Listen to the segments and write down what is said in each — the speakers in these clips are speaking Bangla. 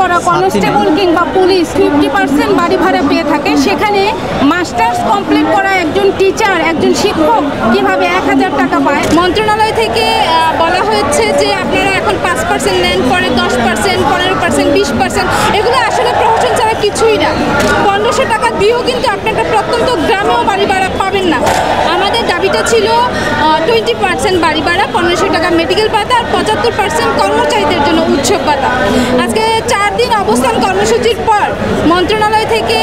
করা কনস্টেবল কিংবা পুলিশ 50% বাড়ি ভাড়া পেয়ে থাকে, সেখানে মাস্টার্স কমপ্লিট করা একজন টিচার, একজন শিক্ষক কিভাবে 1000 টাকা পায়? মন্ত্রণালয় থেকে বলা হয়েছে যে আপনারা এখন 5% নেন, পরে 10%, 15%, 20%। এগুলো আসলে প্রহসন ছাড়া কিছুই না। 1500 টাকা দিয়েও কিন্তু আপনি একটা প্রত্যন্ত গ্রামেও বাড়ি ভাড়া পাবেন না। আমাদের দাবিটা ছিল 20% বাড়ি ভাড়া, 1500 টাকা মেডিকেল ভাতা আর 75% কর্মচারীদের জন্য উৎসব ভাতা। আজকে 4 দিন অবস্থান কর্মসূচির পর মন্ত্রণালয় থেকে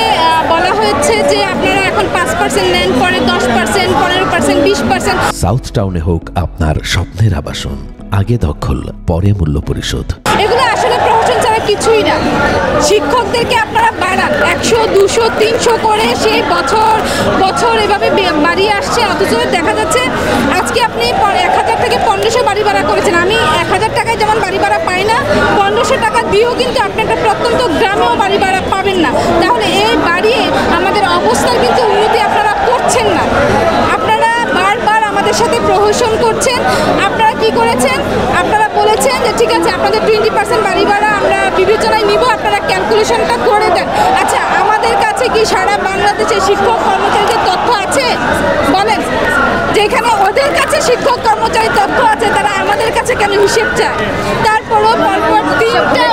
বলা হয়েছে যে আপনারা এখন 5% নেন, পরে 10%, 15%, 20%। সাউথ টাউনে হোক আপনার স্বপ্নের আবাসন, আগে দখল পরে মূল্য পরিশোধ। এগুলো আসলে প্রহসন ছাড়া কিছুই না। শিক্ষকদেরকে আপনারা বাড়ান 100, 200, 300 করে, সেই বছর এভাবে বাড়িয়ে আসছে। অথচ দেখা যাচ্ছে আজকে আপনি 1000 থেকে 1500 বাড়ি ভাড়া করেছেন। আমি 1000 টাকায় যেমন বাড়ি ভাড়া পাই না, 1500 টাকা দিয়েও কিন্তু আপনি একটা প্রত্যন্ত গ্রামেও বাড়ি ভাড়া পাবেন না। তাহলে এই বাড়িয়ে আমাদের অবস্থার কিন্তু উন্নতি আপনারা করছেন না। আপনারা বারবার আমাদের সাথে প্রহসন করছেন। আপনারা কি করেছেন? আপনারা বলেছেন যে ঠিক আছে, আপনাদের 20% বাড়ি ভাড়া আমরা বিবেচনায় নিব, আপনারা ক্যালকুলেশনটা করে দেন। আচ্ছা, আমাদের কাছে কি সারা বাংলাদেশে শিক্ষক কর্মচারীদের তথ্য আছে? বলেন, যেখানে ওদের কাছে শিক্ষক কর্মচারীর তথ্য আছে, তারা আমাদের কাছে কেন হিসেব চায়? তারপরও পরপর 3টে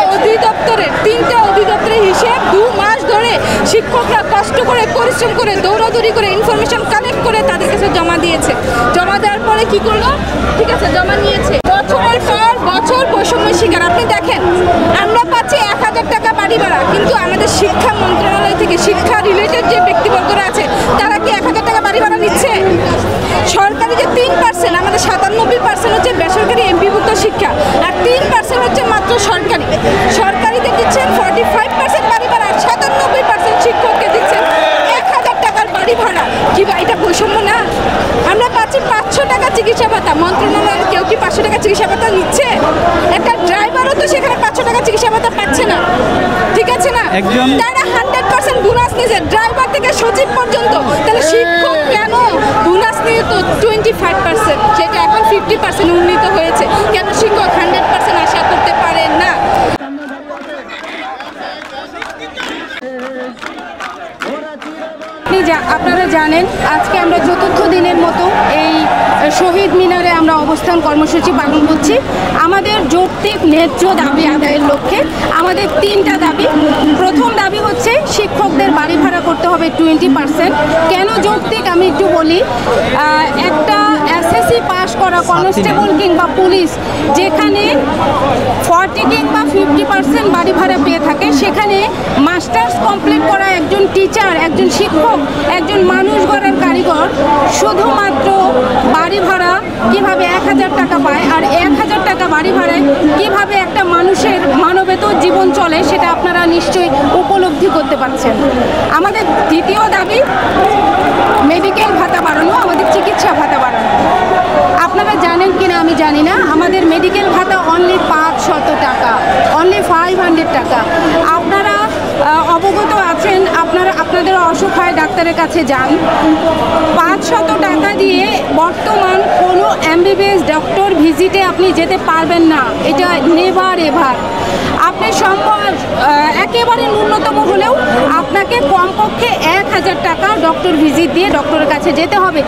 অধিদপ্তরের হিসেব 2 মাস ধরে শিক্ষকরা কষ্ট করে, পরিশ্রম করে, দৌড়াদৌড়ি করে, ইনফরমেশন কালেক্ট করে তাদের কাছে জমা দিয়েছে। জমা দেওয়ার পরে কি করলো? ঠিক আছে, জমা নিয়েছে। বছরের পর বছর বৈষম্যের শিকার। আপনি দেখেন, আমরা পাচ্ছি 1000 টাকা বাড়ি ভাড়া, কিন্তু আমাদের শিক্ষা মন্ত্রণালয় থেকে শিক্ষা রিলেটেড যে ব্যক্তিবর্গরা আছে তারা কি 1000 টাকা বাড়ি ভাড়া নিচ্ছে? সরকারি যে 3%, আমাদের 97% হচ্ছে বেসরকারি এমপিভুক্ত শিক্ষা, আর 3% হচ্ছে মাত্র সরকারি। সরকারিতে দিচ্ছেন 45% বাড়ি ভাড়া, আর 97% শিক্ষককে দিচ্ছেন 1000 টাকার বাড়ি ভাড়া। কি বা এটা বৈষম্য না? আমরা পাচ্ছি 500 টাকা চিকিৎসা ভাতা। মন্ত্রণালয়ের কেউ কি 500 টাকা চিকিৎসা ভাতা নিচ্ছে? একটা ড্রাইভারও তো সেখানে 500 টাকা চিকিৎসা ভাতা পাচ্ছে না। ঠিক আছে না? তারা 100% বোনাস নিয়েছে, ড্রাইভার থেকে সচিব পর্যন্ত। তাহলে শিক্ষক কেন বোনাস নিয়ে তো 25%, সেটা এখন 50% উন্নীত হয়েছে। কেন শিক্ষক 100% আশা করতে পারেন না? আপনারা জানেন, আজকে আমরা 4র্থ দিনের মতো এই শহীদ মিনারে আমরা অবস্থান কর্মসূচি পালন করছি। আমাদের যৌক্তিক ন্যায্য দাবি আদায়ের লক্ষ্যে আমাদের 3টা দাবি। প্রথম দাবি হচ্ছে শিক্ষকদের বাড়ি ভাড়া করতে হবে 20%। কেন যৌক্তিক আমি একটু বলি। একটা এসএসসি পাস করা কনস্টেবল কিংবা পুলিশ যেখানে 40 কিংবা 50% বাড়ি ভাড়া পেয়ে থাকে, সেখানে মাস্টার্স কমপ্লিট করা একজন টিচার, একজন শিক্ষক, একজন মানুষ গড়ার কারিগর শুধুমাত্র বাড়ি ভাড়া কিভাবে 1000 টাকা পায়, আর 1000 টাকা বাড়ি ভাড়ায় কিভাবে একটা মানুষের মানবেতর জীবন চলে, সেটা আপনারা নিশ্চয়ই উপলব্ধি করতে পারছেন। আমাদের দ্বিতীয় দাবি মেডিকেল ভাতা বাড়ানো, আমাদের চিকিৎসা ভাতা বাড়ানো। আপনারা জানেন কিনা আমি জানি না, আমাদের মেডিকেল ভাতা অনলি 500 টাকা, অনলি 500 টাকা। আপনারা অবগত আছেন, আপনাদের অসুখ হয় ডাক্তারের কাছে যান, 500 টাকা দিয়ে বর্তমান কোনো এমবিবিএস ডক্টর ভিজিটে আপনি যেতে পারবেন না। এটা নেভার এভার। আপনি সম্ভব একেবারে ন্যূনতম হলেও আপনাকে কমপক্ষে 1000 টাকা ডক্টর ভিজিট দিয়ে ডক্টরের কাছে যেতে হবে।